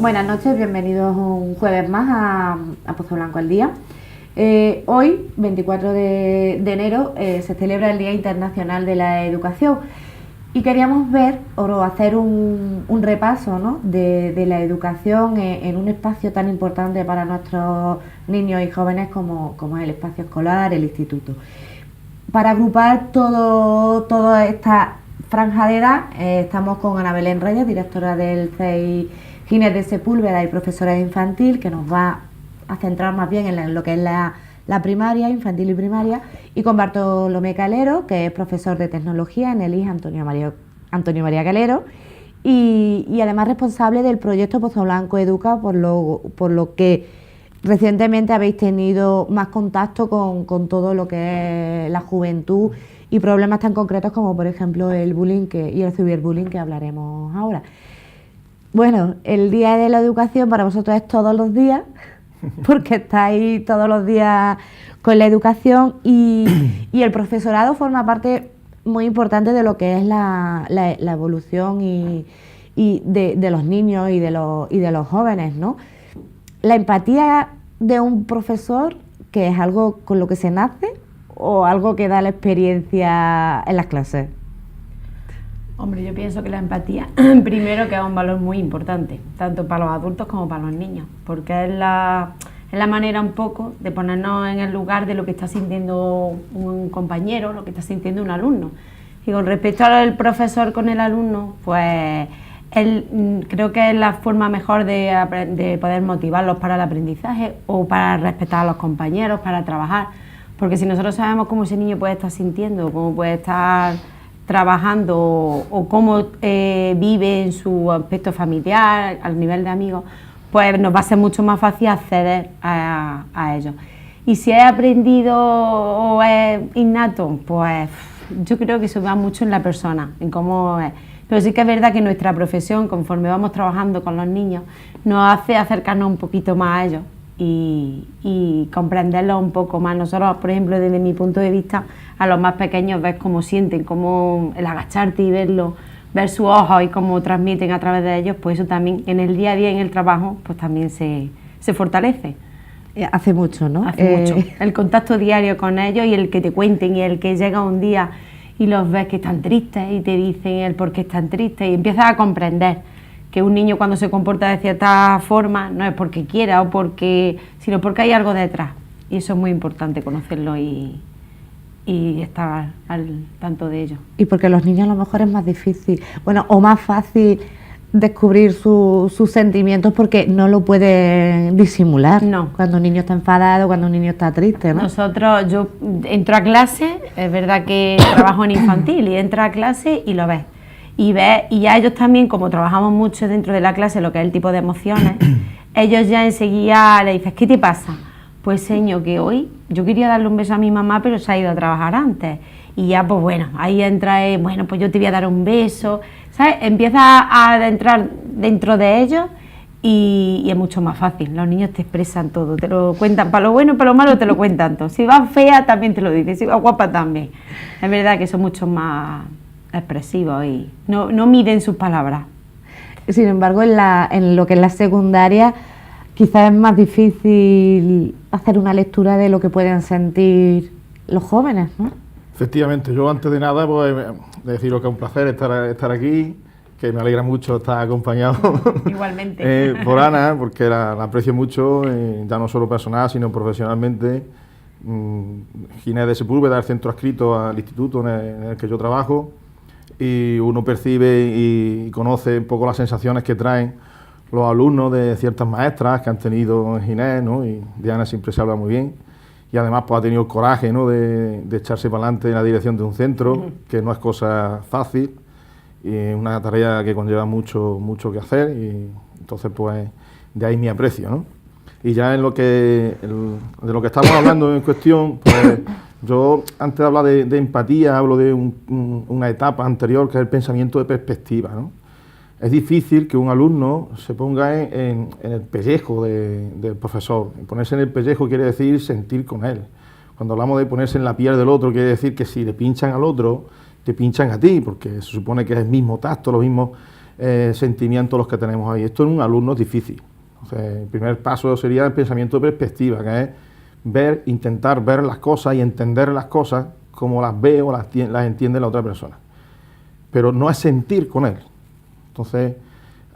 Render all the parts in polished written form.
Buenas noches, bienvenidos un jueves más a Pozo Blanco al Día. Hoy, 24 de enero, se celebra el Día Internacional de la Educación y queríamos ver o hacer un repaso, ¿no?, de la educación en un espacio tan importante para nuestros niños y jóvenes como es el espacio escolar, el instituto. Para agrupar toda esta franja de edad, estamos con Ana Belén Reyes, directora del CEI Ginés de Sepúlveda y profesora de infantil, que nos va a centrar más bien en lo que es la primaria, infantil y primaria, y con Bartolomé Calero, que es profesor de tecnología en el IES Antonio María Calero, y además responsable del proyecto Pozo Blanco Educa, por lo que recientemente habéis tenido más contacto con todo lo que es la juventud y problemas tan concretos como, por ejemplo, el bullying y el ciberbullying, que hablaremos ahora. Bueno, el Día de la Educación para vosotros es todos los días, porque estáis todos los días con la educación y el profesorado forma parte muy importante de lo que es la evolución y de los niños y de los jóvenes, ¿no? La empatía de un profesor, que es algo con lo que se nace o algo que da la experiencia en las clases. Hombre, yo pienso que la empatía, primero, que es un valor muy importante, tanto para los adultos como para los niños, porque es la manera un poco de ponernos en el lugar de lo que está sintiendo un compañero, lo que está sintiendo un alumno. Y con respecto al profesor con el alumno, pues creo que es la forma mejor de poder motivarlos para el aprendizaje o para respetar a los compañeros, para trabajar, porque si nosotros sabemos cómo ese niño puede estar sintiendo, cómo puede estar trabajando o cómo vive en su aspecto familiar, al nivel de amigos, pues nos va a ser mucho más fácil acceder a ellos. Y si es aprendido o es innato, pues yo creo que eso va mucho en la persona, en cómo es. Pero sí que es verdad que nuestra profesión, conforme vamos trabajando con los niños, nos hace acercarnos un poquito más a ellos y comprenderlos un poco más. Nosotros, por ejemplo, desde mi punto de vista, a los más pequeños ves cómo sienten, cómo el agacharte y verlo, ver sus ojos y cómo transmiten a través de ellos, pues eso también en el día a día, en el trabajo, pues también se fortalece. Hace mucho, ¿no? Hace mucho. El contacto diario con ellos y el que te cuenten y el que llega un día y los ves que están tristes y te dicen el por qué están tristes y empiezas a comprender que un niño cuando se comporta de cierta forma no es porque quiera sino porque hay algo detrás, y eso es muy importante conocerlo y estar al tanto de ello. Y porque los niños a lo mejor es más difícil, o más fácil descubrir sus sentimientos porque no lo pueden disimular. No. Cuando un niño está enfadado, cuando un niño está triste, ¿no? Yo entro a clase, es verdad que trabajo en infantil, y entro a clase y lo ves. Y ya ellos también, como trabajamos mucho dentro de la clase, lo que es el tipo de emociones, ellos ya enseguida le dices, ¿qué te pasa? Pues señor, que hoy yo quería darle un beso a mi mamá, pero se ha ido a trabajar antes. Y ya, pues bueno, ahí entra, pues yo te voy a dar un beso, ¿sabes? Empieza a entrar dentro de ellos y es mucho más fácil. Los niños te expresan todo, te lo cuentan, para lo bueno y para lo malo te lo cuentan todo. Si vas fea también te lo dicen, si vas guapa también. Es verdad que son mucho más expresivos y no miden sus palabras. Sin embargo, en lo que es la secundaria, quizás es más difícil hacer una lectura de lo que pueden sentir los jóvenes, ¿no? Efectivamente, yo antes de nada, pues deciros que es un placer estar aquí, que me alegra mucho estar acompañado. Igualmente. Por Ana, porque la aprecio mucho, ya no solo personal, sino profesionalmente. Ginés de Sepúlveda, el centro adscrito al instituto en el que yo trabajo, y uno percibe y conoce un poco las sensaciones que traen los alumnos de ciertas maestras que han tenido en Ginés, ¿no? Y de Ana siempre se habla muy bien. Y además pues ha tenido el coraje, ¿no?, de echarse para adelante en la dirección de un centro, que no es cosa fácil, y es una tarea que conlleva mucho que hacer, y entonces pues de ahí mi aprecio, ¿no? Y ya de lo que estamos hablando en cuestión, pues yo antes de hablar de empatía hablo de una etapa anterior, que es el pensamiento de perspectiva, ¿no? Es difícil que un alumno se ponga en el pellejo del profesor. Ponerse en el pellejo quiere decir sentir con él. Cuando hablamos de ponerse en la piel del otro, quiere decir que si le pinchan al otro, te pinchan a ti, porque se supone que es el mismo tacto, los mismos sentimientos los que tenemos ahí. Esto en un alumno es difícil. Entonces, el primer paso sería el pensamiento de perspectiva, que es intentar ver las cosas y entender las cosas como las ve o las entiende la otra persona. Pero no es sentir con él. Entonces,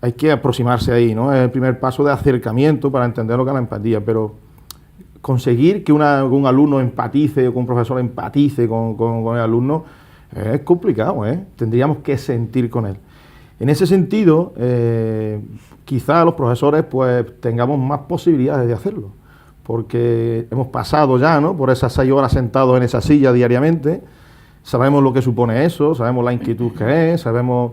hay que aproximarse ahí, ¿no? Es el primer paso de acercamiento para entender lo que es la empatía, pero conseguir que un alumno empatice o que un profesor empatice con el alumno es complicado, ¿eh? Tendríamos que sentir con él. En ese sentido, quizá los profesores pues tengamos más posibilidades de hacerlo, porque hemos pasado ya, ¿no?, por esas 6 horas sentados en esa silla diariamente, sabemos lo que supone eso, sabemos la inquietud que es, sabemos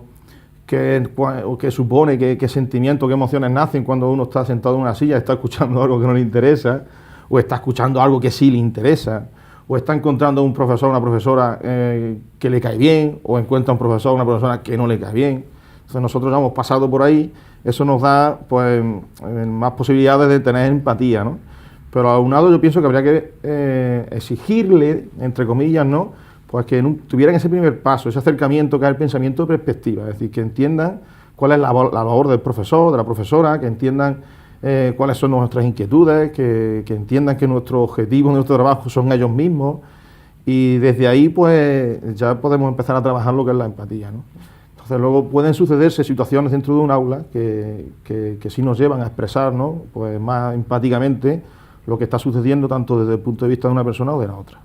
qué supone, qué sentimientos, qué emociones nacen cuando uno está sentado en una silla, está escuchando algo que no le interesa, o está escuchando algo que sí le interesa, o está encontrando un profesor o una profesora que le cae bien, o encuentra un profesor o una profesora que no le cae bien. Entonces nosotros ya hemos pasado por ahí, eso nos da pues más posibilidades de tener empatía, ¿no? Pero al alumnado yo pienso que habría que exigirle, entre comillas, ¿no?, pues que tuvieran ese primer paso, ese acercamiento que es el pensamiento de perspectiva, es decir, que entiendan cuál es la labor del profesor, de la profesora, que entiendan cuáles son nuestras inquietudes, que entiendan que nuestro objetivo, nuestro trabajo son ellos mismos, y desde ahí pues ya podemos empezar a trabajar lo que es la empatía, ¿no? Entonces luego pueden sucederse situaciones dentro de un aula que sí nos llevan a expresar, ¿no?, pues más empáticamente lo que está sucediendo tanto desde el punto de vista de una persona o de la otra.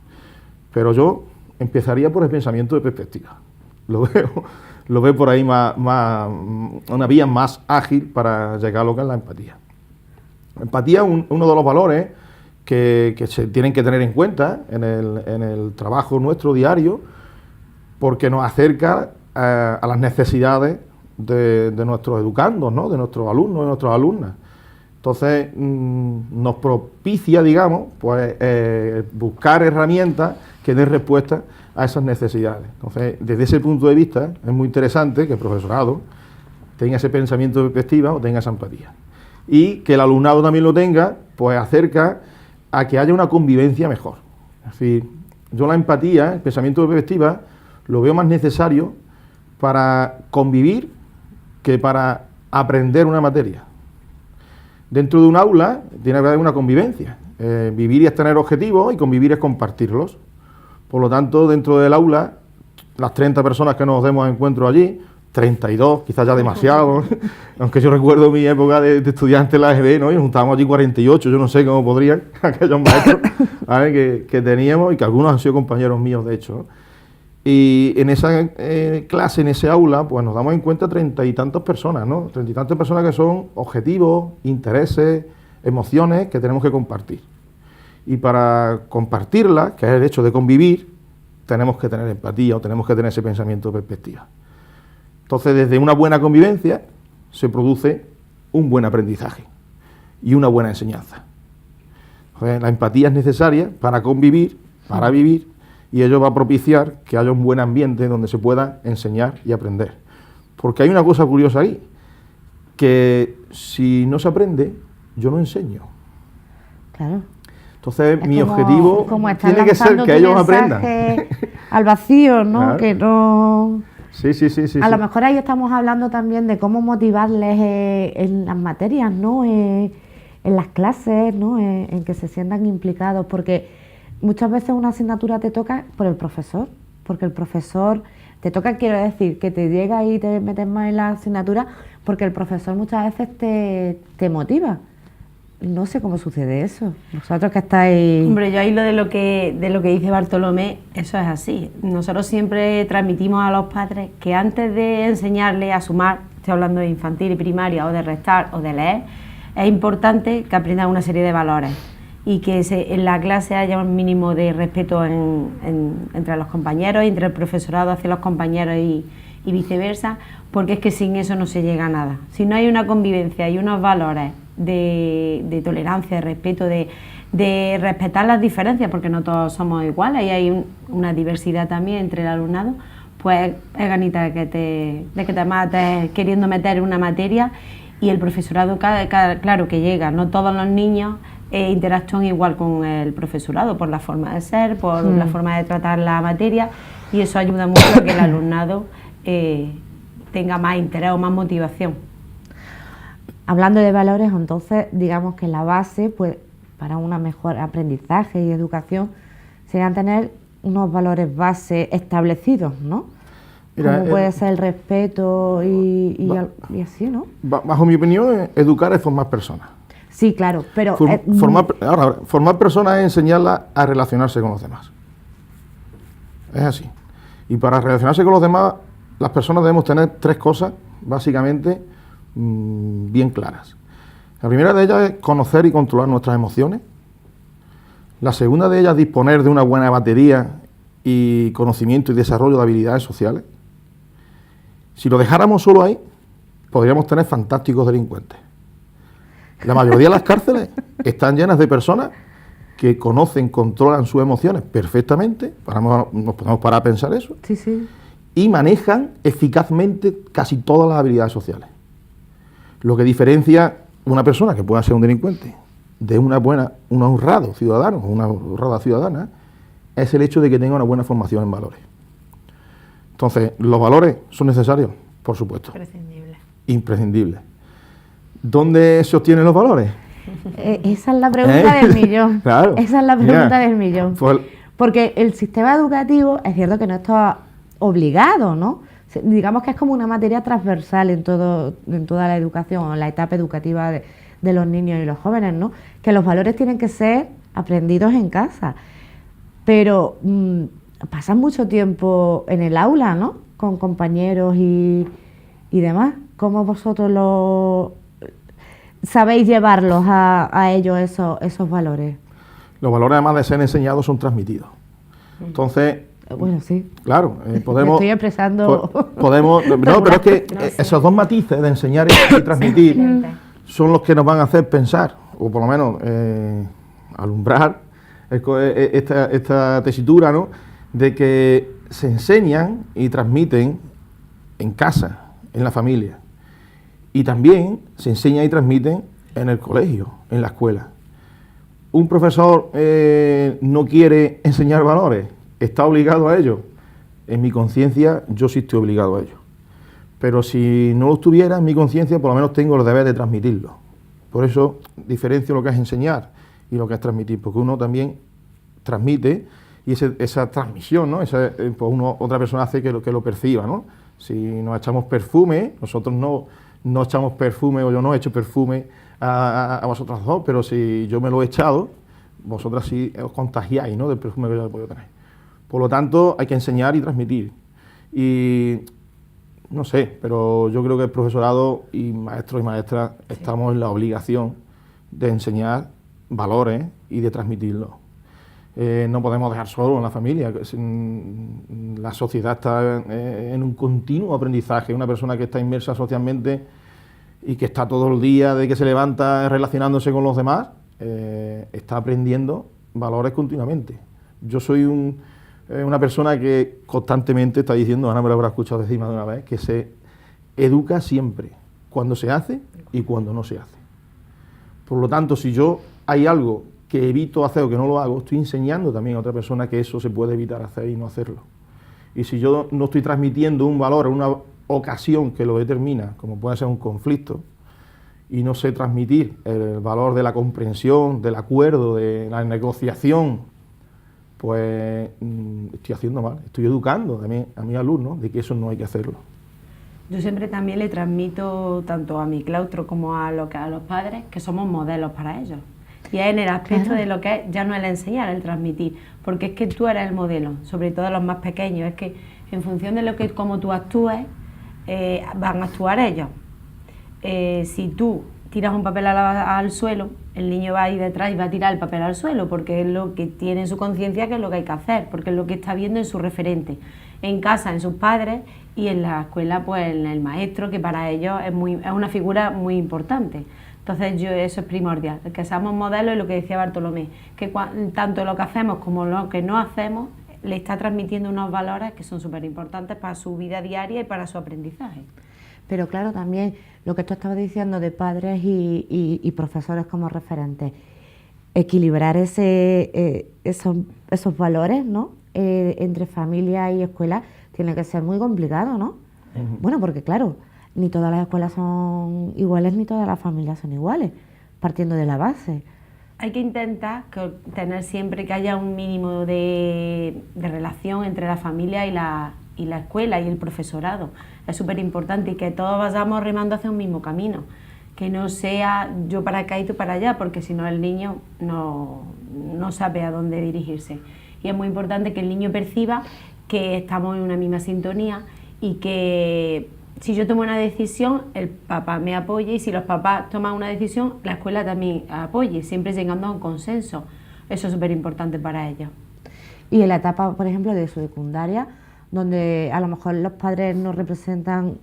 Pero yo empezaría por el pensamiento de perspectiva. Lo veo por ahí una vía más ágil para llegar a lo que es la empatía. La empatía es uno de los valores que se tienen que tener en cuenta en el trabajo nuestro diario, porque nos acerca a las necesidades de nuestros educandos, ¿no?, de nuestros alumnos, de nuestras alumnas. Entonces nos propicia, digamos, pues buscar herramientas que den respuesta a esas necesidades. Entonces, desde ese punto de vista, es muy interesante que el profesorado tenga ese pensamiento de perspectiva o tenga esa empatía. Y que el alumnado también lo tenga, pues acerca a que haya una convivencia mejor. Es decir, yo la empatía, el pensamiento de perspectiva, lo veo más necesario para convivir que para aprender una materia. Dentro de un aula tiene que haber una convivencia. Vivir es tener objetivos y convivir es compartirlos. Por lo tanto, dentro del aula, las 30 personas que nos demos encuentro allí, 32, quizás ya demasiado, aunque yo recuerdo mi época de estudiante en la EGB, ¿no?, y nos juntábamos allí 48, yo no sé cómo podrían aquellos maestros, ¿vale?, que teníamos y que algunos han sido compañeros míos, de hecho, ¿no? Y en esa clase, en ese aula, pues nos damos en cuenta 30 y tantas personas, ¿no? 30 y tantas personas que son objetivos, intereses, emociones que tenemos que compartir. Y para compartirlas, que es el hecho de convivir, tenemos que tener empatía o tenemos que tener ese pensamiento de perspectiva. Entonces, desde una buena convivencia se produce un buen aprendizaje y una buena enseñanza. Entonces, la empatía es necesaria para convivir, para vivir, y ello va a propiciar que haya un buen ambiente donde se pueda enseñar y aprender. Porque hay una cosa curiosa ahí, que si no se aprende, yo no enseño. Claro. Entonces, mi objetivo tiene que ser que ellos aprendan. Al vacío, ¿no? Claro. Que no... Sí. A lo mejor ahí estamos hablando también de cómo motivarles en las materias, ¿no? En las clases, ¿no? En que se sientan implicados, porque muchas veces una asignatura te toca por el profesor, porque el profesor te toca, quiero decir, que te llega y te metes más en la asignatura, porque el profesor muchas veces te motiva. No sé cómo sucede eso. Vosotros que estáis... Hombre, yo ahí de lo que dice Bartolomé, eso es así. Nosotros siempre transmitimos a los padres que antes de enseñarles a sumar, estoy hablando de infantil y primaria, o de restar o de leer, es importante que aprendan una serie de valores y que en la clase haya un mínimo de respeto entre los compañeros, entre el profesorado hacia los compañeros y viceversa, porque es que sin eso no se llega a nada. Si no hay una convivencia y unos valores de tolerancia, de respeto, de respetar las diferencias, porque no todos somos iguales y hay una diversidad también entre el alumnado, pues es ganita de que te mates queriendo meter una materia, y el profesorado, claro que llega, no todos los niños interactúan igual con el profesorado por la forma de ser, por la forma de tratar la materia, y eso ayuda mucho a que el alumnado tenga más interés o más motivación. Hablando de valores, entonces, digamos que la base, pues, para un mejor aprendizaje y educación, serían tener unos valores base establecidos, ¿no? Mira, como puede ser el respeto y así, ¿no? Bajo mi opinión, educar es formar personas. Sí, claro, pero... Formar personas es enseñarlas a relacionarse con los demás. Es así. Y para relacionarse con los demás, las personas debemos tener 3 cosas, básicamente, bien claras. La primera de ellas es conocer y controlar nuestras emociones. La segunda de ellas, disponer de una buena batería y conocimiento y desarrollo de habilidades sociales. Si lo dejáramos solo ahí, podríamos tener fantásticos delincuentes. La mayoría de las cárceles están llenas de personas que conocen, controlan sus emociones perfectamente, nos podemos parar a pensar eso, Sí, sí. y manejan eficazmente casi todas las habilidades sociales. Lo que diferencia una persona que pueda ser un delincuente de un honrado ciudadano o una honrada ciudadana es el hecho de que tenga una buena formación en valores. Entonces, ¿los valores son necesarios? Por supuesto. Imprescindible. Imprescindibles. ¿Dónde se obtienen los valores? Esa es la pregunta del millón. Claro. Esa es la pregunta del millón. Pues, Porque el sistema educativo, es cierto que no está obligado, ¿no? Digamos que es como una materia transversal en toda la educación, en la etapa educativa de los niños y los jóvenes, ¿no? Que los valores tienen que ser aprendidos en casa. Pero pasan mucho tiempo en el aula, ¿no? Con compañeros y demás. ¿Cómo vosotros sabéis llevarlos a ellos esos valores? los valores, además de ser enseñados, son transmitidos. Entonces, bueno, sí. Claro, podemos... Me estoy expresando... No, pero es que esos 2 matices de enseñar y transmitir son los que nos van a hacer pensar, o por lo menos alumbrar esta tesitura, ¿no?, de que se enseñan y transmiten en casa, en la familia, y también se enseñan y transmiten en el colegio, en la escuela. Un profesor no quiere enseñar valores, ¿está obligado a ello? En mi conciencia, yo sí estoy obligado a ello. Pero si no lo estuviera, en mi conciencia, por lo menos tengo el deber de transmitirlo. Por eso diferencio lo que es enseñar y lo que es transmitir, porque uno también transmite y esa transmisión, ¿no?, pues otra persona hace que lo perciba, ¿no? Si nos echamos perfume, nosotros no echamos perfume, o yo no he hecho perfume a vosotras dos, pero si yo me lo he echado, vosotras sí os contagiáis, ¿no?, del perfume que yo he podido tener. Por lo tanto, hay que enseñar y transmitir. Y no sé, pero yo creo que el profesorado y maestros y maestras estamos en la obligación de enseñar valores y de transmitirlos. No podemos dejar solo en la familia. La sociedad está en un continuo aprendizaje. Una persona que está inmersa socialmente y que está todo el día, de que se levanta relacionándose con los demás, está aprendiendo valores continuamente. Yo soy una persona que constantemente está diciendo, Ana me lo habrá escuchado decir más de una vez, que se educa siempre, cuando se hace y cuando no se hace. Por lo tanto, si yo hay algo que evito hacer o que no lo hago, estoy enseñando también a otra persona que eso se puede evitar hacer y no hacerlo. Y si yo no estoy transmitiendo un valor o una ocasión que lo determina, como puede ser un conflicto, y no sé transmitir el valor de la comprensión, del acuerdo, de la negociación, pues estoy haciendo mal, estoy educando también a mis alumnos de que eso no hay que hacerlo. Yo siempre también le transmito tanto a mi claustro como a los padres que somos modelos para ellos. Y es en el aspecto de lo que es, ya no el enseñar, el transmitir, porque es que tú eres el modelo, sobre todo los más pequeños, es que en función de cómo tú actúes, van a actuar ellos. Si tú tiras un papel al suelo, el niño va a ir detrás y va a tirar el papel al suelo, porque es lo que tiene en su conciencia, que es lo que hay que hacer, porque es lo que está viendo en su referente, en casa, en sus padres, y en la escuela, pues en el maestro, que para ellos es una figura muy importante. Entonces eso es primordial, el que seamos modelos, y lo que decía Bartolomé, que tanto lo que hacemos como lo que no hacemos le está transmitiendo unos valores que son súper importantes para su vida diaria y para su aprendizaje. Pero claro, también lo que tú estabas diciendo de padres y profesores como referentes, equilibrar esos valores, ¿no?, entre familia y escuela, tiene que ser muy complicado, ¿no? Bueno, porque claro, ni todas las escuelas son iguales, ni todas las familias son iguales, partiendo de la base. Hay que intentar tener siempre que haya un mínimo de relación entre la familia y la escuela y el profesorado. Es súper importante y que todos vayamos remando hacia un mismo camino, que no sea yo para acá y tú para allá, porque si no el niño no sabe a dónde dirigirse. Y es muy importante que el niño perciba que estamos en una misma sintonía y que si yo tomo una decisión, el papá me apoya, y si los papás toman una decisión, la escuela también apoye, siempre llegando a un consenso. Eso es súper importante para ellos. Y en la etapa, por ejemplo, de su secundaria, donde a lo mejor los padres no representan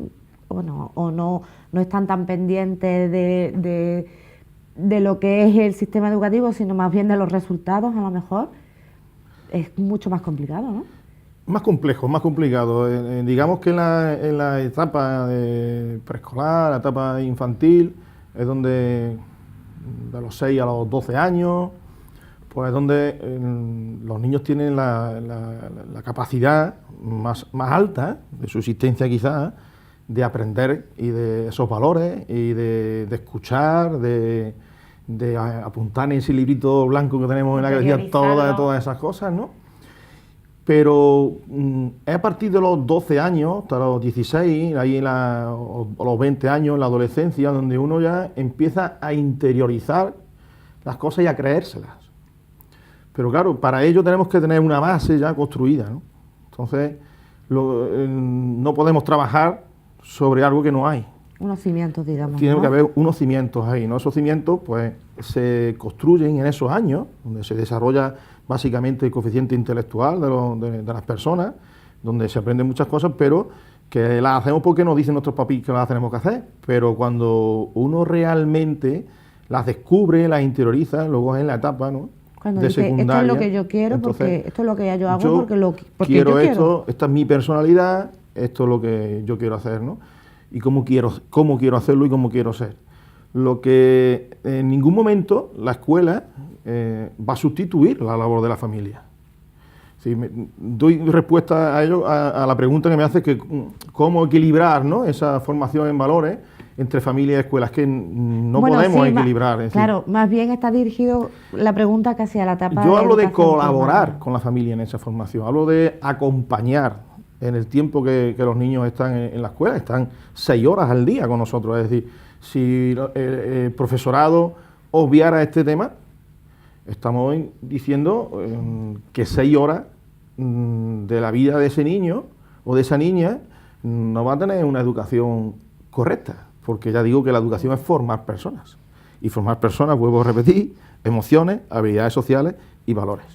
o no están tan pendientes de lo que es el sistema educativo, sino más bien de los resultados, a lo mejor, es mucho más complicado, ¿no? Más complejo, más complicado. Digamos que en la etapa de preescolar, la etapa infantil, es donde de los 6 a los 12 años, pues es donde los niños tienen la capacidad más alta de su existencia quizás, de aprender y de esos valores y de escuchar, de apuntar en ese librito blanco que tenemos en la cabeza todas esas cosas, ¿no? Pero es a partir de los 12 años, hasta los 16, ahí o los 20 años, en la adolescencia, donde uno ya empieza a interiorizar las cosas y a creérselas. Pero claro, para ello tenemos que tener una base ya construida, ¿no? Entonces, no podemos trabajar sobre algo que no hay. Unos cimientos, digamos. Tiene ¿no? que haber unos cimientos ahí, ¿no? Esos cimientos, pues, se construyen en esos años, donde se desarrolla básicamente el coeficiente intelectual de las personas, donde se aprenden muchas cosas, pero que las hacemos porque nos dicen nuestros papis que las tenemos que hacer. Pero cuando uno realmente las descubre, las interioriza, luego es en la etapa, ¿no? Cuando de dice, secundaria. Esto es lo que yo quiero, Entonces, porque esto es lo que yo hago porque quiero yo esto, esta es mi personalidad, esto es lo que yo quiero hacer, ¿no? Y cómo quiero hacerlo y cómo quiero ser. Lo que en ningún momento la escuela va a sustituir la labor de la familia. Sí, doy respuesta a ello, a la pregunta que me hace, que cómo equilibrar, ¿no?, esa formación en valores entre familia y escuela. Es que no podemos equilibrar. Claro, más bien está dirigido la pregunta casi a la etapa. Yo hablo de colaborar con la familia en esa formación, hablo de acompañar en el tiempo que los niños están en la escuela. Están 6 horas al día con nosotros. Es decir, si el profesorado obviara este tema, estamos diciendo que 6 horas de la vida de ese niño o de esa niña no va a tener una educación correcta, porque ya digo que la educación es formar personas, y formar personas, vuelvo a repetir, emociones, habilidades sociales y valores.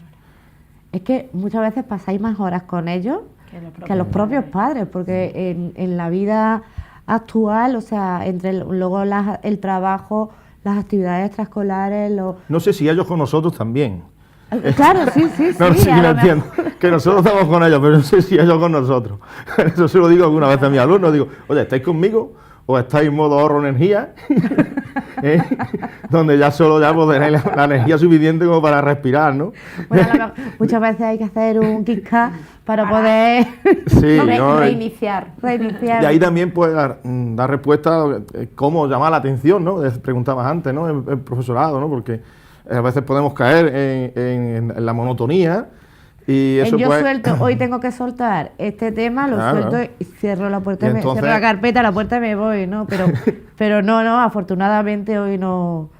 Es que muchas veces pasáis más horas con ellos que los propios padres, porque en la vida actual, o sea, entre luego el trabajo, las actividades extraescolares, No sé si ellos con nosotros también. Claro, sí. No sé si me entiendo. Que nosotros estamos con ellos, pero no sé si ellos con nosotros. Eso se lo digo alguna vez a mis alumnos. Digo, oye, ¿estáis conmigo o estáis en modo ahorro energía? Donde ya solo pues, tenéis la energía suficiente como para respirar, ¿no? Bueno, muchas veces hay que hacer un kick-cut para poder reiniciar. Y ahí también puede dar respuesta a cómo llamar la atención, ¿no? Preguntabas antes, ¿no? El profesorado, ¿no? Porque a veces podemos caer en la monotonía. Y eso hoy tengo que soltar este tema, lo suelto y cierro la puerta, cierro la carpeta, la puerta y me voy, ¿no? Pero no, afortunadamente hoy no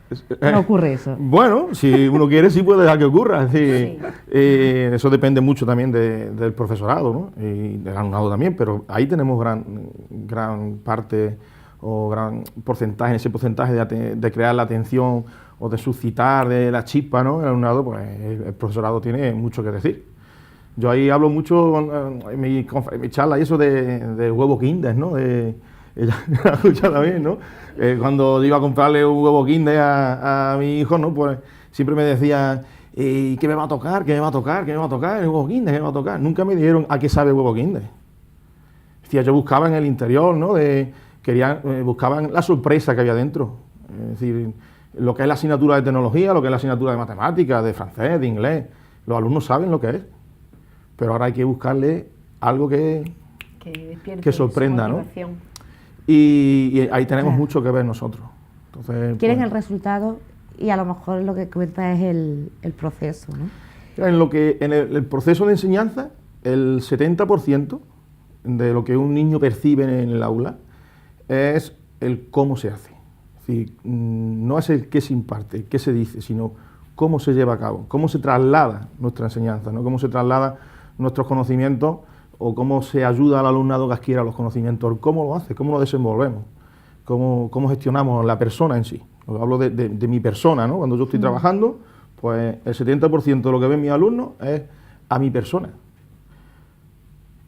ocurre eso. Bueno, si uno quiere, sí puede dejar que ocurra. Es decir, eso depende mucho también del profesorado, ¿no? Y del alumnado también, pero ahí tenemos gran parte o gran porcentaje, en ese porcentaje de crear la atención o de suscitar de la chispa, ¿no? El alumnado, pues el profesorado tiene mucho que decir. Yo ahí hablo mucho en mi charla y eso de huevo Kinder, ¿no? Ella la escucha también, ¿no? Cuando iba a comprarle un huevo Kinder a mi hijo, ¿no? Pues siempre me decían, ¿qué me va a tocar? ¿Qué me va a tocar? ¿Qué me va a tocar? ¿El huevo Kinder? ¿Qué me va a tocar? Nunca me dijeron a qué sabe el huevo Kinder. Decía, yo buscaba en el interior, ¿no? Buscaban la sorpresa que había dentro. Es decir, lo que es la asignatura de tecnología, lo que es la asignatura de matemáticas, de francés, de inglés. Los alumnos saben lo que es, pero ahora hay que buscarle algo que Que despierte que sorprenda, su ¿no? motivación. Y ahí tenemos Claro. mucho que ver nosotros. Entonces, Quieren pues, el resultado y a lo mejor lo que cuenta es el proceso, ¿no? en el proceso de enseñanza, el 70% de lo que un niño percibe en el aula es el cómo se hace. Es decir, no es el qué se imparte, el qué se dice, sino cómo se lleva a cabo, cómo se traslada nuestra enseñanza, ¿no? Cómo se traslada nuestros conocimientos o cómo se ayuda al alumnado que adquiera los conocimientos, cómo lo hace, cómo lo desenvolvemos, cómo gestionamos la persona en sí. Hablo de mi persona, ¿no? Cuando yo estoy trabajando, pues el 70% de lo que ven mis alumnos es a mi persona.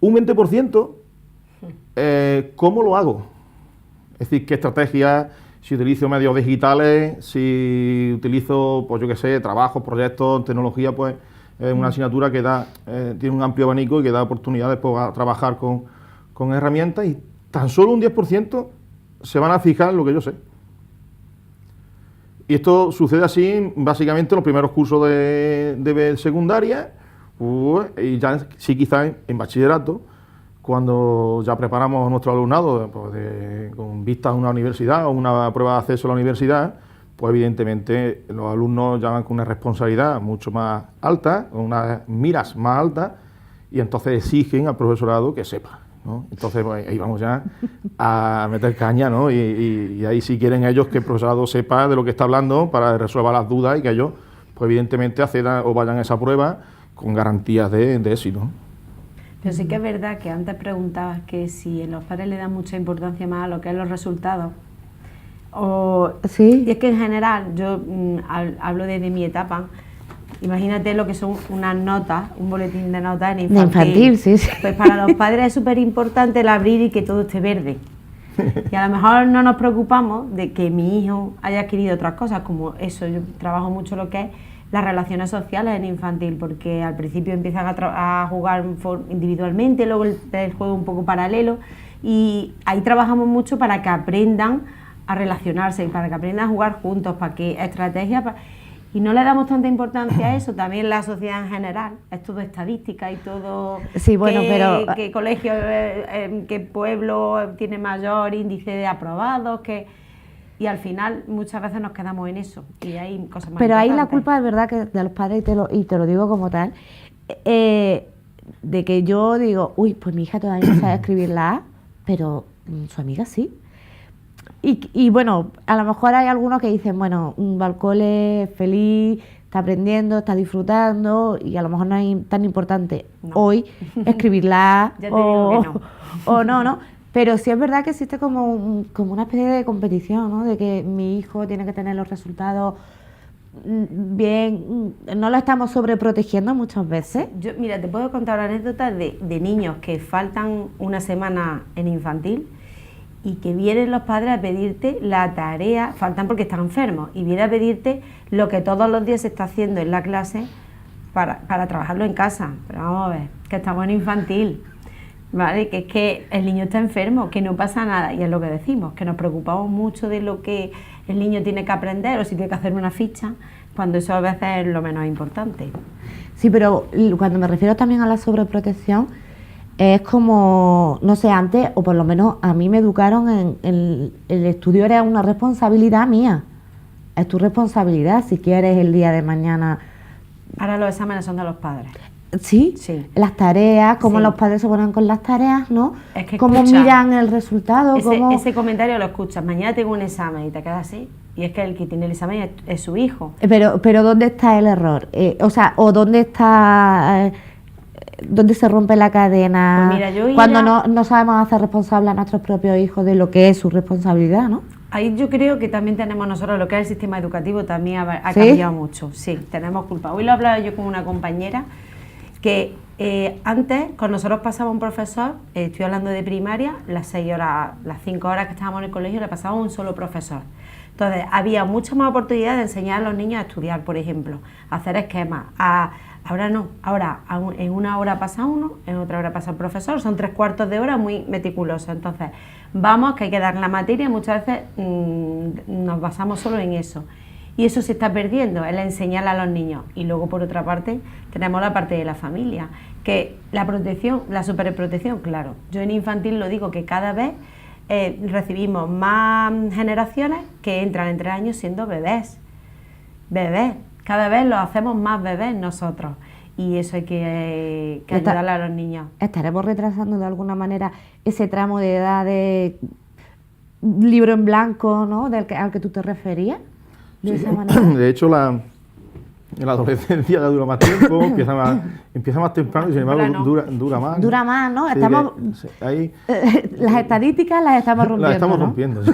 Un 20%, ¿cómo lo hago? Es decir, qué estrategias, si utilizo medios digitales, si utilizo, pues yo qué sé, trabajos, proyectos, tecnología, pues es una asignatura que tiene un amplio abanico y que da oportunidades para trabajar con herramientas, y tan solo un 10% se van a fijar en lo que yo sé. Y esto sucede así básicamente en los primeros cursos de secundaria, y ya sí quizás en bachillerato, cuando ya preparamos a nuestro alumnado pues con vistas a una universidad o una prueba de acceso a la universidad, pues evidentemente los alumnos ya van con una responsabilidad mucho más alta, con unas miras más altas, y entonces exigen al profesorado que sepa, ¿no? Entonces pues, ahí vamos ya a meter caña, ¿no? Y ahí sí quieren ellos que el profesorado sepa de lo que está hablando para resolver las dudas y que ellos, pues evidentemente accedan o vayan a esa prueba con garantías de éxito. Pero sí que es verdad que antes preguntabas que si los padres le dan mucha importancia más a lo que es los resultados. Sí. Y es que en general, yo hablo desde mi etapa, imagínate lo que son unas notas, un boletín de notas en infantil. De infantil, sí, sí. Pues para los padres es súper importante el abrir y que todo esté verde. Y a lo mejor no nos preocupamos de que mi hijo haya adquirido otras cosas, como eso, yo trabajo mucho lo que es las relaciones sociales en infantil, porque al principio empiezan a jugar individualmente, luego el juego un poco paralelo, y ahí trabajamos mucho para que aprendan a relacionarse y para que aprendan a jugar juntos, para que estrategias, y no le damos tanta importancia a eso. También la sociedad en general es todo estadística y todo. Sí, bueno, pero qué colegio, qué pueblo tiene mayor índice de aprobados, y al final muchas veces nos quedamos en eso y hay cosas más pero ahí la importantes. culpa es verdad que de los padres, y te lo digo como tal, de que yo digo, uy, pues mi hija todavía no sabe escribir la A, pero su amiga sí. Y bueno, a lo mejor hay algunos que dicen, bueno, va al cole feliz, está aprendiendo, está disfrutando, y a lo mejor no es tan importante hoy escribir la A Ya te digo que no. o no. Pero sí es verdad que existe como una especie de competición, ¿no? De que mi hijo tiene que tener los resultados bien, no lo estamos sobreprotegiendo muchas veces. Mira, te puedo contar anécdotas de niños que faltan una semana en infantil y que vienen los padres a pedirte la tarea, faltan porque están enfermos, y vienen a pedirte lo que todos los días se está haciendo en la clase para trabajarlo en casa. Pero vamos a ver, que estamos en infantil, ¿vale? Que es que el niño está enfermo, que no pasa nada, y es lo que decimos, que nos preocupamos mucho de lo que el niño tiene que aprender o si tiene que hacer una ficha, cuando eso a veces es lo menos importante. Sí, pero cuando me refiero también a la sobreprotección, es como, no sé, antes, o por lo menos a mí me educaron el estudio era una responsabilidad mía, es tu responsabilidad si quieres el día de mañana. Ahora los exámenes son de los padres. Sí, las tareas, cómo Sí. los padres se ponen con las tareas, ¿no? Es que cómo escucha, miran el resultado, ese comentario lo escuchas, mañana tengo un examen y te quedas así, y es que el que tiene el examen es su hijo. Pero ¿dónde está el error? O ¿dónde está, dónde se rompe la cadena? Pues mira, cuando no sabemos hacer responsables a nuestros propios hijos de lo que es su responsabilidad, ¿no? Ahí yo creo que también tenemos nosotros, lo que es el sistema educativo también ha ¿Sí? cambiado mucho, sí, tenemos culpa. Hoy lo hablaba yo con una compañera que antes, con nosotros pasaba un profesor, estoy hablando de primaria, las 6 horas, las 5 horas que estábamos en el colegio le pasaba un solo profesor. Entonces había mucha más oportunidad de enseñar a los niños a estudiar, por ejemplo, a hacer esquemas. Ahora no, ahora en una hora pasa uno, en otra hora pasa el profesor, son 3/4 de hora muy meticulosos. Entonces vamos, que hay que dar la materia, muchas veces nos basamos solo en eso. Y eso se está perdiendo, el enseñar a los niños. Y luego, por otra parte, tenemos la parte de la familia, que la protección, la superprotección, claro. Yo en infantil lo digo, que cada vez recibimos más generaciones que entran en 3 años siendo bebés. Bebés. Cada vez los hacemos más bebés nosotros. Y eso hay que ayudarle a los niños. ¿Estaremos retrasando de alguna manera ese tramo de edad de libro en blanco, ¿no?, al que tú te referías? De esa manera. De hecho, la adolescencia ya dura más tiempo, empieza más temprano y sin embargo dura más. Dura más, ¿no? Sí, Estamos, ahí, las estadísticas las estamos rompiendo. las estamos ¿no? rompiendo. Sí.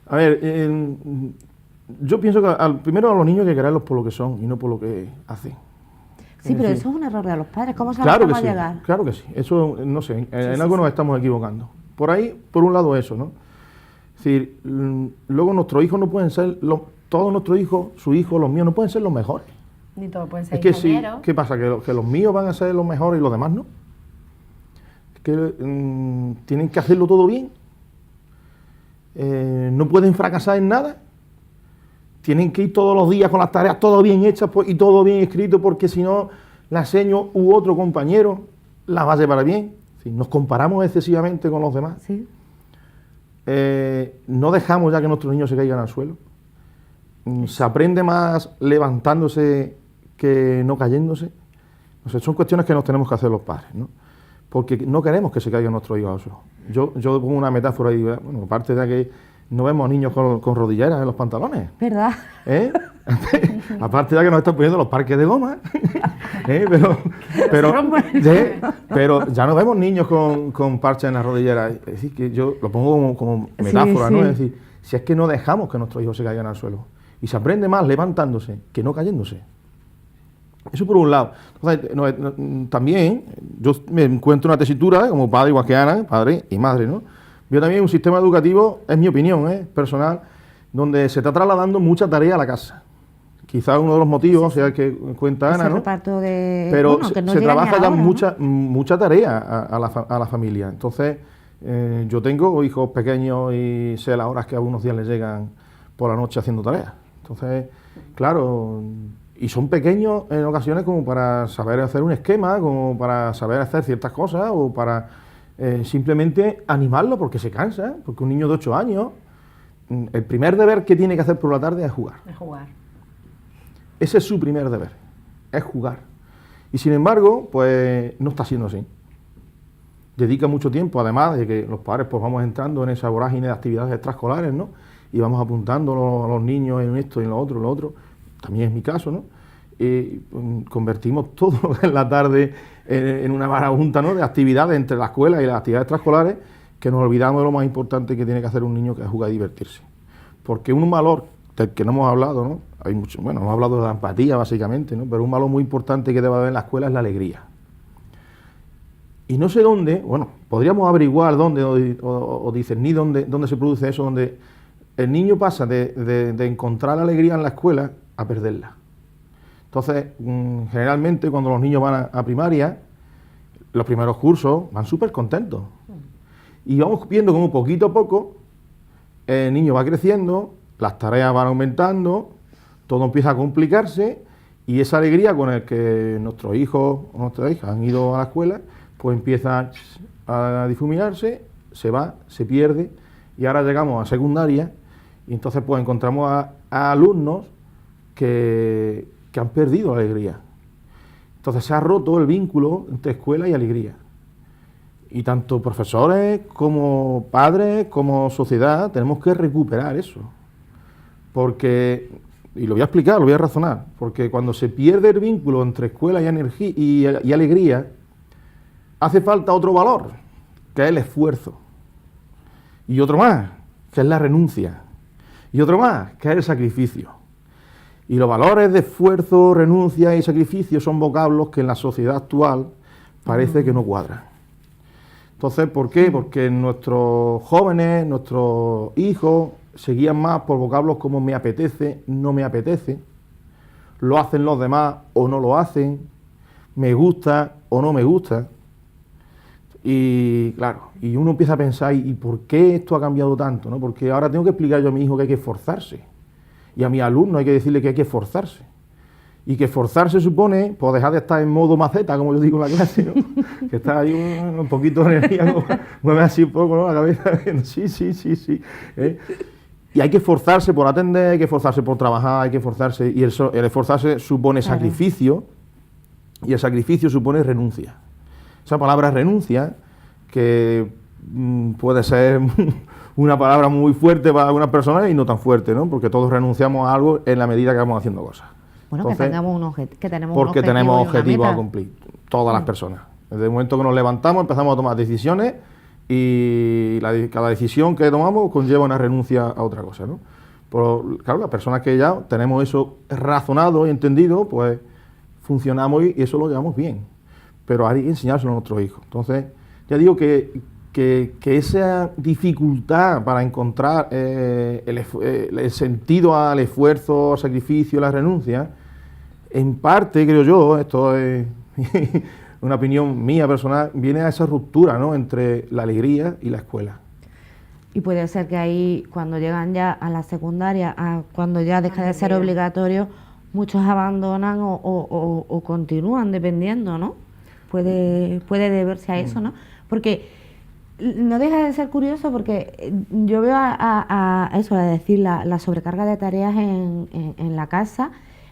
A ver, yo pienso que primero a los niños hay que quererlos por lo que son y no por lo que hacen. Sí, pero decir, eso es un error de los padres. ¿Cómo claro sabemos que sí, llegar? claro que sí. Eso, no sé, en algo nos estamos equivocando. Por ahí, por un lado eso, ¿no? Es decir, luego nuestros hijos no pueden ser, todos nuestros hijos, sus hijos, los míos, no pueden ser los mejores. Ni todos pueden ser Es que sí, ingenieros. ¿qué pasa? ¿Que los míos van a ser los mejores y los demás no? Es que tienen que hacerlo todo bien. No pueden fracasar en nada. Tienen que ir todos los días con las tareas todo bien hechas y todo bien escrito, porque si no, la seño u otro compañero las va a llevar bien. Si nos comparamos excesivamente con los demás. Sí. No dejamos ya que nuestros niños se caigan al suelo. Se aprende más levantándose que no cayéndose. O sea, son cuestiones que nos tenemos que hacer los padres, ¿no? Porque no queremos que se caigan nuestros hijos al suelo. Yo pongo una metáfora ahí, bueno, aparte de que no vemos niños con rodilleras en los pantalones. ¿Verdad? Aparte de que nos están poniendo los parques de goma. Pero ya no vemos niños con parches en las rodilleras. Es decir, que yo lo pongo como metáfora, sí, ¿no? sí. Es decir, si es que no dejamos que nuestros hijos se caigan al suelo. Y se aprende más levantándose que no cayéndose. Eso por un lado. Entonces, también, yo me encuentro una tesitura como padre, igual que Ana, padre y madre, ¿no? Yo también un sistema educativo, es mi opinión, personal, donde se está trasladando mucha tarea a la casa. Quizás uno de los motivos sea el que cuenta Ana, ¿no? Reparto de... Pero bueno, que no se llega trabaja ni a ya la hora, ¿no? mucha tarea a la familia. Entonces, yo tengo hijos pequeños y sé las horas que a unos días les llegan por la noche haciendo tareas. Entonces, claro, y son pequeños en ocasiones como para saber hacer un esquema, como para saber hacer ciertas cosas o para simplemente animarlo porque se cansa, porque un niño de 8 años, el primer deber que tiene que hacer por la tarde es jugar. Es jugar. Ese es su primer deber, es jugar. Y sin embargo, pues no está siendo así. Dedica mucho tiempo, además de que los padres pues vamos entrando en esa vorágine de actividades extraescolares, ¿no? Y vamos apuntando a los niños en esto y en lo otro. También es mi caso, ¿no? Convertimos todo en la tarde en una marabunta, ¿no?, de actividades entre la escuela y las actividades extraescolares, que nos olvidamos de lo más importante que tiene que hacer un niño, que es jugar y divertirse. Porque un valor del que no hemos hablado, ¿no? Hay mucho, bueno, hemos hablado de la empatía básicamente, ¿no? Pero un valor muy importante que debe haber en la escuela es la alegría. Y no sé dónde, bueno, podríamos averiguar dónde o discernir dónde se produce eso, donde el niño pasa de encontrar la alegría en la escuela a perderla. Entonces, generalmente cuando los niños van a primaria, los primeros cursos van súper contentos. Y vamos viendo cómo poquito a poco el niño va creciendo, las tareas van aumentando, todo empieza a complicarse y esa alegría con la que nuestros hijos o nuestras hijas han ido a la escuela, pues empieza a difuminarse, se va, se pierde y ahora llegamos a secundaria y entonces pues encontramos a alumnos que han perdido la alegría. Entonces se ha roto el vínculo entre escuela y alegría. Y tanto profesores como padres como sociedad tenemos que recuperar eso. Porque, y lo voy a explicar, lo voy a razonar, porque cuando se pierde el vínculo entre escuela y energía y alegría, hace falta otro valor, que es el esfuerzo. Y otro más, que es la renuncia. Y otro más, que es el sacrificio. Y los valores de esfuerzo, renuncia y sacrificio son vocablos que en la sociedad actual parece que no cuadran. Entonces, ¿por qué? Porque nuestros jóvenes, nuestros hijos, se guían más por vocablos como me apetece, no me apetece, lo hacen los demás o no lo hacen, me gusta o no me gusta. Y claro, y uno empieza a pensar, ¿y por qué esto ha cambiado tanto?, ¿no? Porque ahora tengo que explicar yo a mi hijo que hay que esforzarse. Y a mis alumnos hay que decirle que hay que esforzarse. Y que esforzarse supone pues, dejar de estar en modo maceta, como yo digo en la clase, ¿no? Que está ahí un poquito de energía, mueve así un poco, ¿no? La cabeza, sí. Y hay que esforzarse por atender, hay que esforzarse por trabajar, hay que esforzarse, y el esforzarse supone sacrificio, y el sacrificio supone renuncia. Esa palabra renuncia, que puede ser una palabra muy fuerte para algunas personas y no tan fuerte, ¿no? Porque todos renunciamos a algo en la medida que vamos haciendo cosas. Bueno, entonces, que tenemos un objetivo. Porque tenemos objetivos a cumplir, todas las personas. Desde el momento que nos levantamos empezamos a tomar decisiones y cada decisión que tomamos conlleva una renuncia a otra cosa, ¿no? Pero, claro, las personas que ya tenemos eso razonado y entendido, pues funcionamos y eso lo llevamos bien. Pero hay que enseñárselo a nuestros hijos. Entonces, ya digo que esa dificultad para encontrar el sentido al esfuerzo, al sacrificio, la renuncia, en parte, creo yo, esto es una opinión mía personal, viene a esa ruptura, ¿no?, entre la alegría y la escuela. Y puede ser que ahí, cuando llegan ya a la secundaria, cuando ya deja de ser obligatorio, muchos abandonan o continúan dependiendo, ¿no? Puede deberse a eso, ¿no? Porque no deja de ser curioso, porque yo veo a decir, la sobrecarga de tareas en la casa,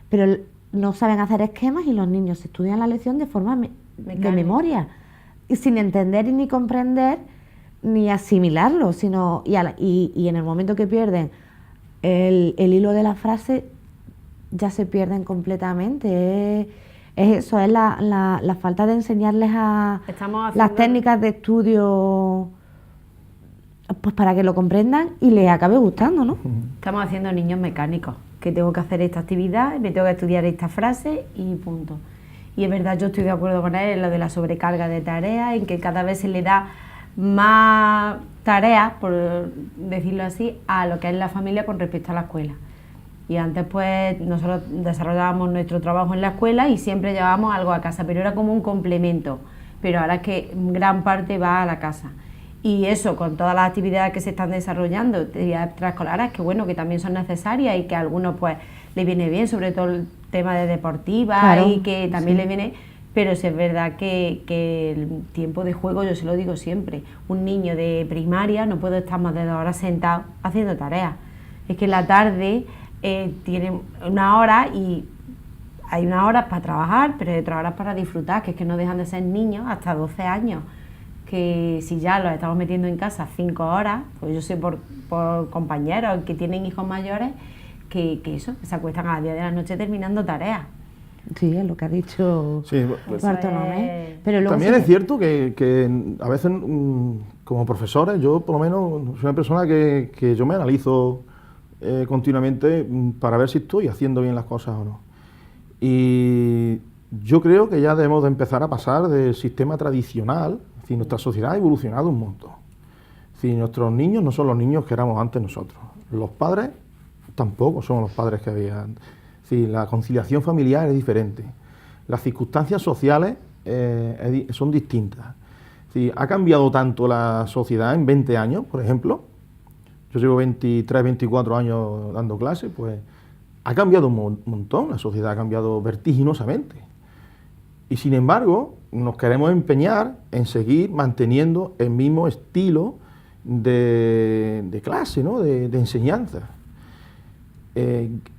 pero no saben hacer esquemas y los niños estudian la lección de forma de memoria, y sin entender ni comprender ni asimilarlo, y en el momento que pierden el hilo de la frase, ya se pierden completamente. Es eso, es la falta de enseñarles las técnicas de estudio, pues para que lo comprendan y les acabe gustando, ¿no? Estamos haciendo niños mecánicos, que tengo que hacer esta actividad, me tengo que estudiar esta frase y punto. Y es verdad, yo estoy de acuerdo con él en lo de la sobrecarga de tareas, en que cada vez se le da más tareas, por decirlo así, a lo que es la familia con respecto a la escuela. Y antes pues nosotros desarrollábamos nuestro trabajo en la escuela y siempre llevábamos algo a casa, pero era como un complemento. Pero ahora es que gran parte va a la casa. Y eso, con todas las actividades que se están desarrollando, extraescolares, que bueno, que también son necesarias y que a algunos pues les viene bien, sobre todo el tema de deportiva, claro, y que también les viene. Pero sí es verdad que el tiempo de juego, yo se lo digo siempre, un niño de primaria no puede estar más de 2 horas sentado haciendo tareas. Es que en la tarde tienen 1 hora y hay 1 hora para trabajar, pero hay otras horas para disfrutar, que es que no dejan de ser niños hasta 12 años, que si ya los estamos metiendo en casa 5 horas, pues yo sé por compañeros que tienen hijos mayores, que se acuestan a las 10 de la noche terminando tareas. Sí, es lo que ha dicho Bartolomé. Pero luego también es cierto que a veces como profesores, yo por lo menos soy una persona que yo me analizo continuamente para ver si estoy haciendo bien las cosas o no. Y yo creo que ya debemos de empezar a pasar del sistema tradicional. Es decir, nuestra sociedad ha evolucionado un montón. Es decir, nuestros niños no son los niños que éramos antes nosotros. Los padres tampoco son los padres que había antes. Es decir, la conciliación familiar es diferente. Las circunstancias sociales son distintas. Es decir, ha cambiado tanto la sociedad en 20 años, por ejemplo. Yo llevo 23, 24 años dando clases, pues ha cambiado un montón, la sociedad ha cambiado vertiginosamente. Y sin embargo, nos queremos empeñar en seguir manteniendo el mismo estilo de clase, ¿no?, de enseñanza.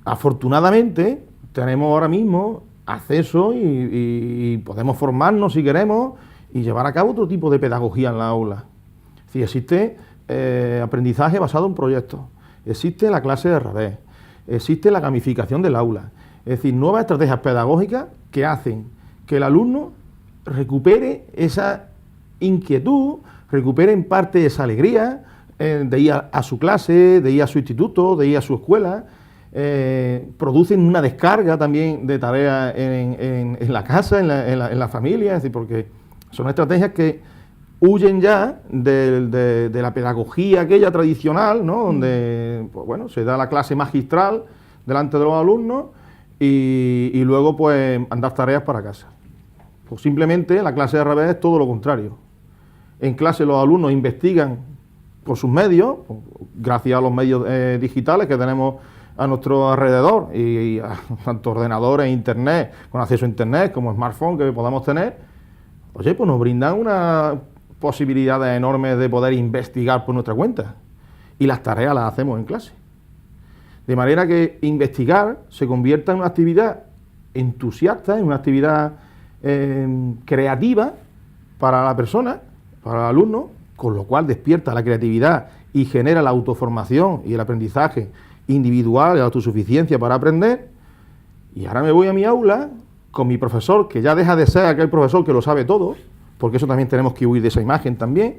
Afortunadamente, tenemos ahora mismo acceso y podemos formarnos si queremos y llevar a cabo otro tipo de pedagogía en la aula. Es decir, existe aprendizaje basado en proyectos, existe la clase de revés, existe la gamificación del aula, es decir, nuevas estrategias pedagógicas que hacen que el alumno recupere esa inquietud, recupere en parte esa alegría de ir a su clase, de ir a su instituto, de ir a su escuela. Producen una descarga también de tareas en la casa, en la familia, es decir, porque son estrategias que huyen ya de la pedagogía aquella tradicional, ¿no?, donde pues, bueno, se da la clase magistral delante de los alumnos y luego pues mandar tareas para casa. Pues simplemente la clase de revés es todo lo contrario. En clase los alumnos investigan por sus medios, gracias a los medios digitales que tenemos a nuestro alrededor y a tanto ordenadores, internet, con acceso a internet como smartphone que podamos tener, oye, pues nos brindan unas posibilidades enormes de poder investigar por nuestra cuenta y las tareas las hacemos en clase. De manera que investigar se convierta en una actividad entusiasta, en una actividad creativa para la persona, para el alumno, con lo cual despierta la creatividad y genera la autoformación y el aprendizaje individual, la autosuficiencia para aprender. Y ahora me voy a mi aula con mi profesor, que ya deja de ser aquel profesor que lo sabe todo, porque eso también tenemos que huir de esa imagen también.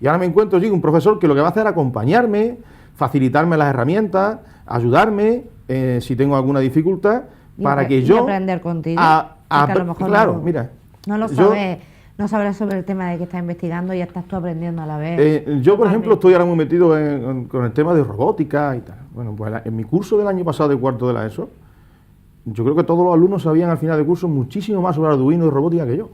Y ahora me encuentro allí un profesor que lo que va a hacer es acompañarme, facilitarme las herramientas, ayudarme si tengo alguna dificultad, para que yo... Y aprender contigo. A lo mejor claro, mira. No lo sabes. No sabrás sobre el tema de que estás investigando y estás tú aprendiendo a la vez. Yo, por ejemplo, estoy ahora muy metido con el tema de robótica y tal. Bueno, pues en mi curso del año pasado de cuarto de la ESO, yo creo que todos los alumnos sabían al final de curso muchísimo más sobre Arduino y robótica que yo.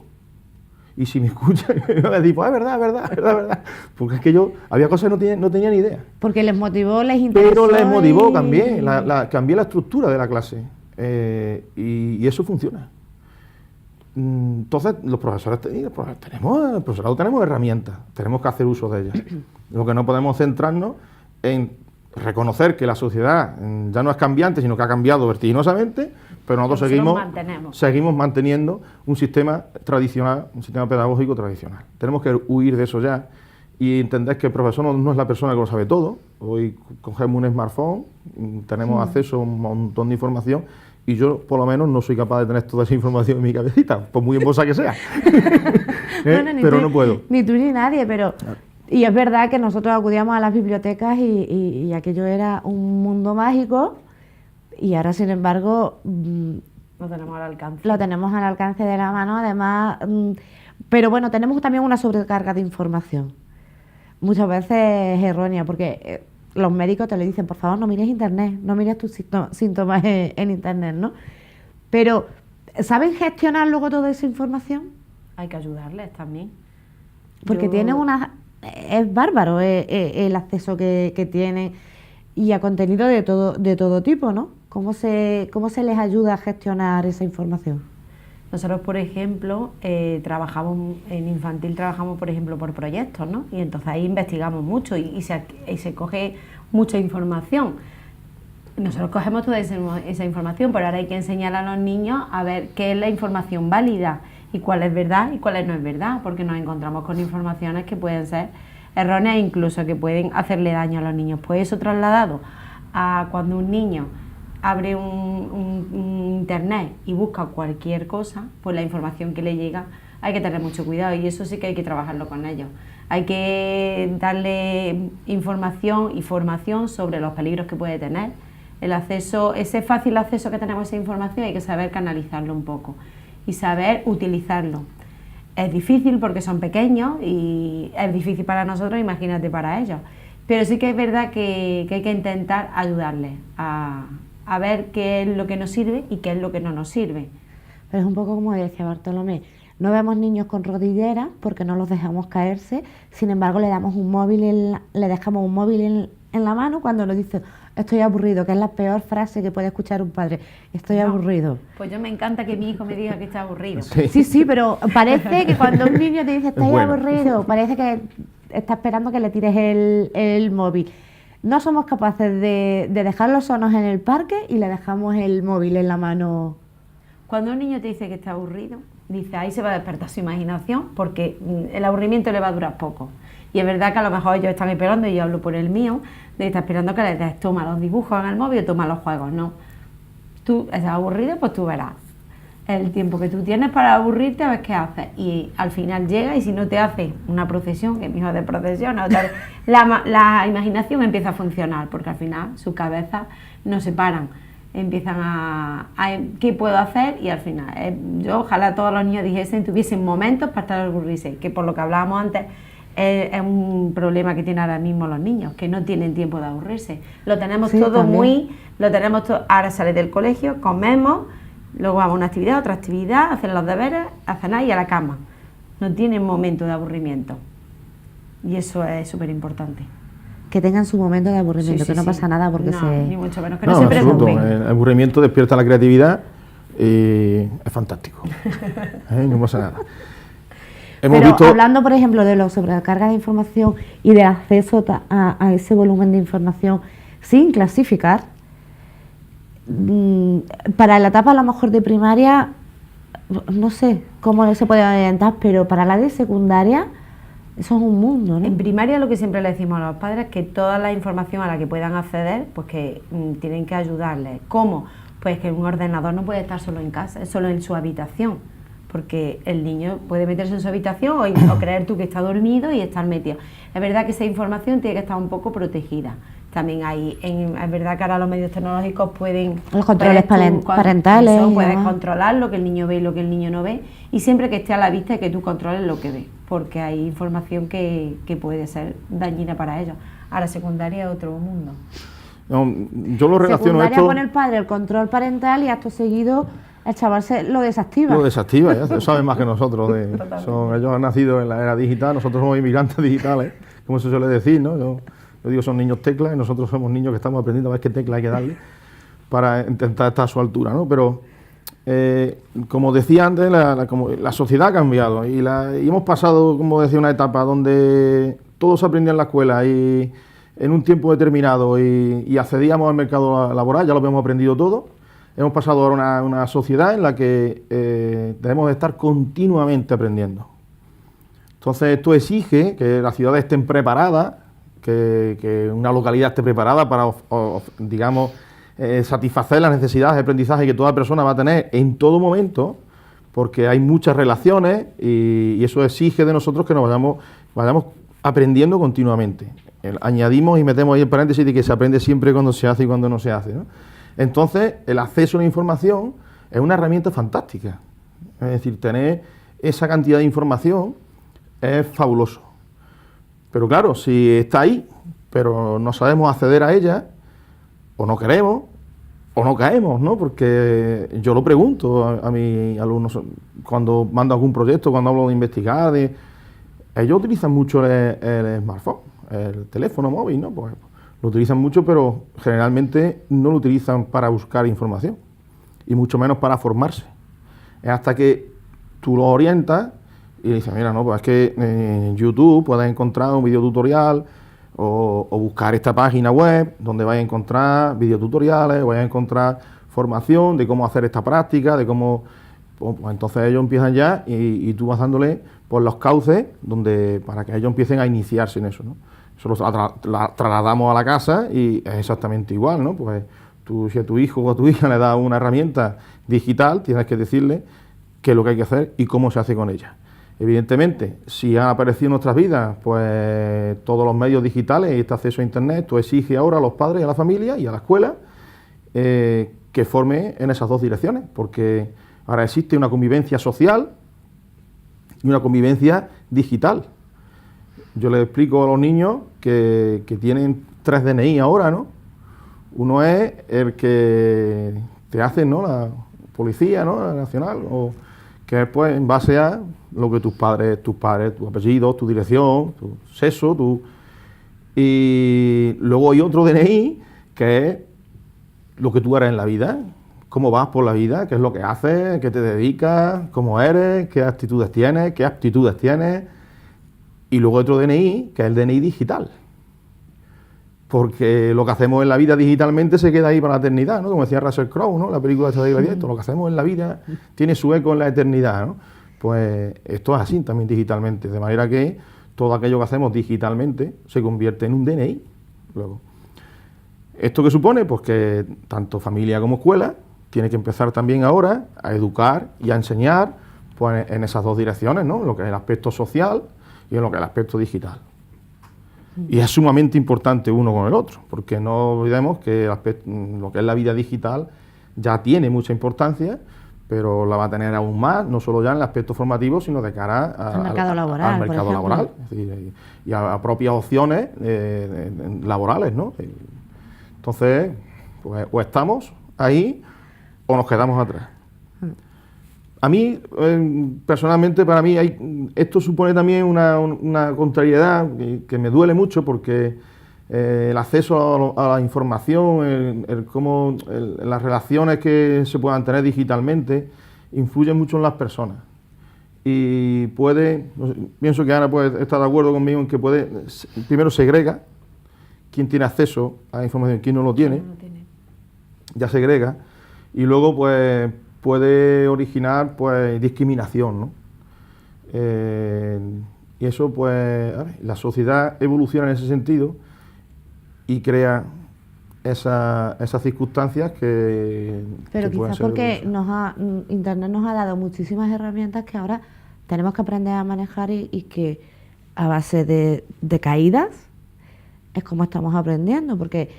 Y si me escuchan, me van a decir, pues es verdad. Porque es que yo había cosas que no tenía ni idea. Porque les motivó, les interesó. Pero les motivó, cambié la estructura de la clase. Y eso funciona. Entonces, los profesores el profesorado tenemos herramientas, tenemos que hacer uso de ellas. Lo que no podemos centrarnos en reconocer que la sociedad ya no es cambiante, sino que ha cambiado vertiginosamente, pero nosotros seguimos manteniendo un sistema tradicional, un sistema pedagógico tradicional. Tenemos que huir de eso ya y entender que el profesor no es la persona que lo sabe todo. Hoy cogemos un smartphone, tenemos acceso a un montón de información, y yo, por lo menos, no soy capaz de tener toda esa información en mi cabecita, por muy hermosa que sea. Pero no puedo. Ni tú ni nadie, pero... Y es verdad que nosotros acudíamos a las bibliotecas y aquello era un mundo mágico, y ahora, sin embargo... Lo tenemos al alcance. Lo tenemos al alcance de la mano, además... pero bueno, tenemos también una sobrecarga de información. Muchas veces errónea, porque... los médicos te lo dicen, por favor, no mires internet, no mires tus síntomas en internet, ¿no? Pero, ¿saben gestionar luego toda esa información? Hay que ayudarles también. Porque tienen es bárbaro el acceso que tienen y a contenido de todo tipo, ¿no? ¿Cómo se les ayuda a gestionar esa información? Nosotros, por ejemplo, trabajamos en infantil, trabajamos, por ejemplo, por proyectos, ¿no? Y entonces ahí investigamos mucho y se coge mucha información. Nosotros cogemos toda esa información, pero ahora hay que enseñar a los niños a ver qué es la información válida y cuál es verdad y cuál no es verdad, porque nos encontramos con informaciones que pueden ser erróneas, incluso que pueden hacerle daño a los niños. Pues eso trasladado a cuando un niño abre un internet y busca cualquier cosa, pues la información que le llega hay que tener mucho cuidado, y eso sí que hay que trabajarlo con ellos. Hay que darle información y formación sobre los peligros que puede tener. El acceso, ese fácil acceso que tenemos a esa información, hay que saber canalizarlo un poco y saber utilizarlo. Es difícil porque son pequeños y es difícil para nosotros, imagínate para ellos. Pero sí que es verdad que hay que intentar ayudarles a ver qué es lo que nos sirve y qué es lo que no nos sirve. Pero es un poco como decía Bartolomé, no vemos niños con rodilleras porque no los dejamos caerse, sin embargo le dejamos un móvil en la mano cuando nos dice estoy aburrido, que es la peor frase que puede escuchar un padre, estoy aburrido. Pues yo me encanta que mi hijo me diga que está aburrido. Sí, pero parece que cuando un niño te dice estoy aburrido, parece que está esperando que le tires el móvil. No somos capaces de dejar los sonos en el parque y le dejamos el móvil en la mano. Cuando un niño te dice que está aburrido, dice ahí se va a despertar su imaginación, porque el aburrimiento le va a durar poco. Y es verdad que a lo mejor ellos están esperando, y yo hablo por el mío, de estar esperando que les des, toma los dibujos en el móvil o toma los juegos. No, tú estás aburrido, pues tú verás. El tiempo que tú tienes para aburrirte, a ver qué haces. Y al final llega, y si no te hace una procesión, que mi hijo de procesión, la imaginación empieza a funcionar, porque al final sus cabezas no se paran. Empiezan a ¿qué puedo hacer? Y al final, yo ojalá todos los niños tuviesen momentos para estar aburrirse, que por lo que hablábamos antes, es un problema que tienen ahora mismo los niños, que no tienen tiempo de aburrirse. Lo tenemos todo ahora sales del colegio, comemos, luego vamos a una actividad, otra actividad, hacen los deberes, a cenar y a la cama. No tienen momento de aburrimiento. Y eso es súper importante. que tengan su momento de aburrimiento, Sí, que no sí. pasa nada porque No, se... ni mucho menos, que No, no, en siempre absoluto. es El aburrimiento despierta la creatividad y es fantástico. No pasa nada. Hemos Pero visto... hablando, por ejemplo, de la sobrecarga de información y del acceso a ese volumen de información sin clasificar, para la etapa a lo mejor de primaria, no sé cómo se puede orientar, pero para la de secundaria, eso es un mundo, ¿no? En primaria lo que siempre le decimos a los padres es que toda la información a la que puedan acceder, pues que tienen que ayudarles. ¿Cómo? Pues que un ordenador no puede estar solo en casa, es solo en su habitación, porque el niño puede meterse en su habitación o creer tú que está dormido y estar metido. Es verdad que esa información tiene que estar un poco protegida. También es verdad que ahora los medios tecnológicos pueden... Los controles parentales. Puedes controlar lo que el niño ve y lo que el niño no ve, y siempre que esté a la vista y que tú controles lo que ve, porque hay información que puede ser dañina para ellos. Ahora secundaria es otro mundo. No, yo lo relaciono Secundaria esto... pone el padre el control parental y acto seguido el chaval lo desactiva. Lo desactiva, ya saben más que nosotros. Ellos han nacido en la era digital, nosotros somos inmigrantes digitales, como se suele decir, ¿no? Yo digo, son niños teclas y nosotros somos niños que estamos aprendiendo a ver qué tecla hay que darle para intentar estar a su altura, ¿no? Pero, como decía antes, la sociedad ha cambiado y hemos pasado, como decía, una etapa donde todo se aprendía en la escuela y en un tiempo determinado y accedíamos al mercado laboral, ya lo habíamos aprendido todo. Hemos pasado ahora a una sociedad en la que debemos de estar continuamente aprendiendo. Entonces esto exige que las ciudades estén preparadas, que una localidad esté preparada para, digamos, satisfacer las necesidades de aprendizaje que toda persona va a tener en todo momento, porque hay muchas relaciones y eso exige de nosotros que nos vayamos aprendiendo continuamente. Añadimos y metemos ahí el paréntesis de que se aprende siempre cuando se hace y cuando no se hace, ¿no? Entonces, el acceso a la información es una herramienta fantástica. Es decir, tener esa cantidad de información es fabuloso. Pero claro, si está ahí, pero no sabemos acceder a ella, o no queremos, o no caemos, ¿no? Porque yo lo pregunto a mis alumnos cuando mando algún proyecto, cuando hablo de investigar, ellos utilizan mucho el smartphone, el teléfono móvil, ¿no? Pues lo utilizan mucho, pero generalmente no lo utilizan para buscar información, y mucho menos para formarse. Es hasta que tú lo orientas y dices, mira, no, pues es que en YouTube puedes encontrar un videotutorial o buscar esta página web donde vais a encontrar videotutoriales, vais a encontrar formación de cómo hacer esta práctica, de cómo... Pues entonces ellos empiezan ya y tú vas dándole por los cauces para que ellos empiecen a iniciarse en eso, ¿no? Eso lo trasladamos a la casa y es exactamente igual, ¿no? Pues si a tu hijo o a tu hija le das una herramienta digital, tienes que decirle qué es lo que hay que hacer y cómo se hace con ella. Evidentemente, si han aparecido en nuestras vidas, pues todos los medios digitales y este acceso a Internet, esto exige ahora a los padres, a la familia y a la escuela que forme en esas dos direcciones, porque ahora existe una convivencia social y una convivencia digital. Yo les explico a los niños que tienen 3 DNI ahora, ¿no? Uno es el que te hacen, ¿no?, la policía, ¿no?, la nacional, o que es, pues, en base a lo que tus padres, tu apellido, tu dirección, tu sexo, y luego hay otro DNI que es lo que tú eres en la vida, cómo vas por la vida, qué es lo que haces, qué te dedicas, cómo eres, qué actitudes tienes, qué aptitudes tienes. Y luego otro DNI, que es el DNI digital. Porque lo que hacemos en la vida digitalmente se queda ahí para la eternidad, ¿no? Como decía Russell Crowe, ¿no?, la película esta de Gladiator, lo que hacemos en la vida tiene su eco en la eternidad, ¿no? Pues esto es así también digitalmente, de manera que todo aquello que hacemos digitalmente se convierte en un DNI. Luego, ¿esto qué supone? Pues que tanto familia como escuela tiene que empezar también ahora a educar y a enseñar, pues, en esas dos direcciones, ¿no?, lo que es el aspecto social y en lo que es el aspecto digital. Y es sumamente importante uno con el otro, porque no olvidemos que lo que es la vida digital ya tiene mucha importancia, pero la va a tener aún más, no solo ya en el aspecto formativo, sino de cara al mercado laboral, al mercado laboral, y a propias opciones laborales, ¿no? Entonces, pues, o estamos ahí o nos quedamos atrás. A mí, personalmente, para mí, esto supone también una contrariedad que me duele mucho, porque el acceso a la información, las relaciones que se puedan tener digitalmente, influye mucho en las personas. Y pienso que Ana puede estar de acuerdo conmigo en que primero segrega quién tiene acceso a la información, quién no lo tiene, ya segrega, y luego pues puede originar pues discriminación, ¿no? Y eso pues, la sociedad evoluciona en ese sentido y crea esas circunstancias que... Pero que quizás porque Internet nos ha dado muchísimas herramientas que ahora tenemos que aprender a manejar y que a base de caídas es como estamos aprendiendo, porque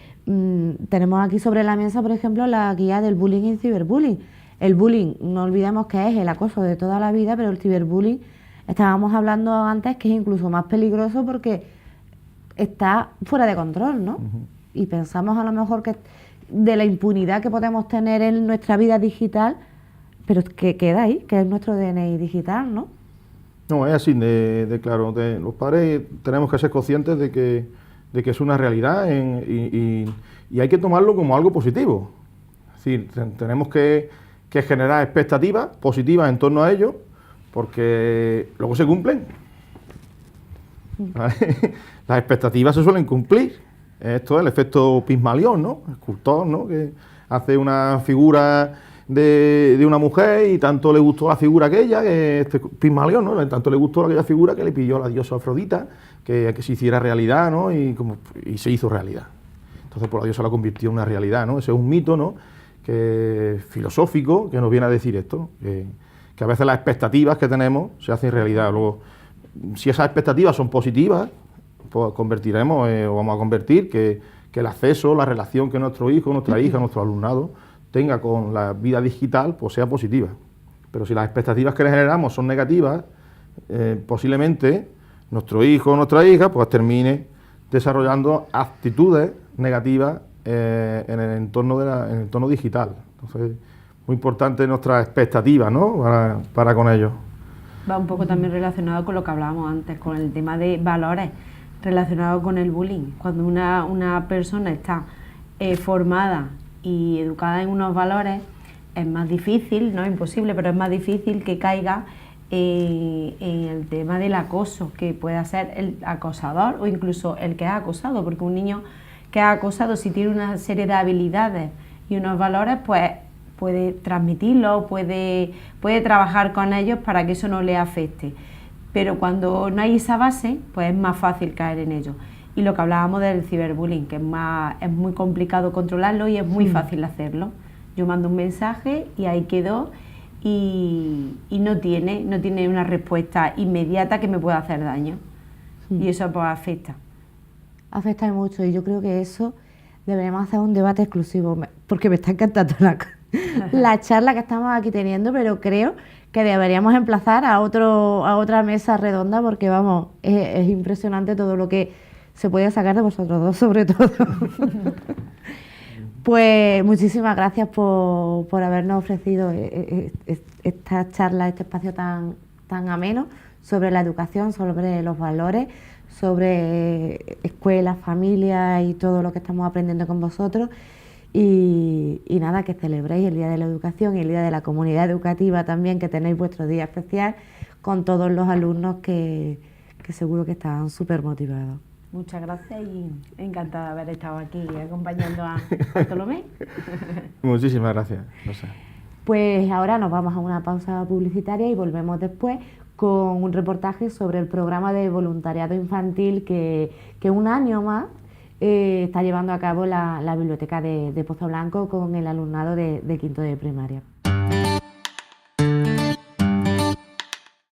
tenemos aquí sobre la mesa, por ejemplo, la guía del bullying y ciberbullying. El bullying, no olvidemos que es el acoso de toda la vida, pero el ciberbullying, estábamos hablando antes que es incluso más peligroso porque está fuera de control, ¿no? Y pensamos a lo mejor que de la impunidad que podemos tener en nuestra vida digital, pero que queda ahí, que es nuestro DNI digital, ¿no? No, es así, claro, los padres tenemos que ser conscientes de que es una realidad y hay que tomarlo como algo positivo. Es decir, tenemos que generar expectativas positivas en torno a ello, porque luego se cumplen. ¿Vale? Las expectativas se suelen cumplir. Esto es el efecto Pigmalión, ¿no? El escultor, ¿no? Que hace una figura de una mujer y tanto le gustó la figura aquella, que Pigmalión, ¿no? Tanto le gustó aquella figura que le pidió a la diosa Afrodita que se hiciera realidad, ¿no? Y se hizo realidad. Entonces, pues la diosa la convirtió en una realidad, ¿no? Ese es un mito, ¿no? Filosófico que nos viene a decir esto, que a veces las expectativas que tenemos se hacen realidad. Luego, si esas expectativas son positivas, pues convertiremos o vamos a convertir que el acceso, la relación que nuestro hijo, nuestra hija, nuestro alumnado tenga con la vida digital, pues sea positiva. Pero si las expectativas que le generamos son negativas, posiblemente nuestro hijo o nuestra hija pues termine desarrollando actitudes negativas en el entorno digital. Entonces, muy importante nuestras expectativas, ¿no? para con ellos. Va un poco también relacionado con lo que hablábamos antes, con el tema de valores relacionado con el bullying. Cuando una persona está formada y educada en unos valores, es más difícil, no imposible, pero es más difícil que caiga en el tema del acoso, que pueda ser el acosador o incluso el que es acosado, porque un niño que es acosado, si tiene una serie de habilidades y unos valores, pues puede transmitirlo, puede trabajar con ellos para que eso no le afecte. Pero cuando no hay esa base, pues es más fácil caer en ello. Y lo que hablábamos del ciberbullying, que es muy complicado controlarlo y es muy fácil hacerlo. Yo mando un mensaje y ahí quedó y no tiene una respuesta inmediata que me pueda hacer daño. Y eso pues afecta. Afecta mucho y yo creo que eso deberíamos hacer un debate exclusivo, porque me está encantando la charla que estamos aquí teniendo, pero creo que deberíamos emplazar a otra mesa redonda, porque vamos, es impresionante todo lo que se puede sacar de vosotros dos, sobre todo. Pues muchísimas gracias por habernos ofrecido esta charla, este espacio tan ameno sobre la educación, sobre los valores, sobre escuelas, familias y todo lo que estamos aprendiendo con vosotros. Y nada, que celebréis el Día de la Educación y el Día de la Comunidad Educativa también, que tenéis vuestro día especial con todos los alumnos que seguro que están súper motivados. Muchas gracias y encantada de haber estado aquí acompañando a Bartolomé. Muchísimas gracias. No sé. Pues ahora nos vamos a una pausa publicitaria y volvemos después con un reportaje sobre el programa de voluntariado infantil que un año más está llevando a cabo la biblioteca de Pozo Blanco con el alumnado de quinto de primaria.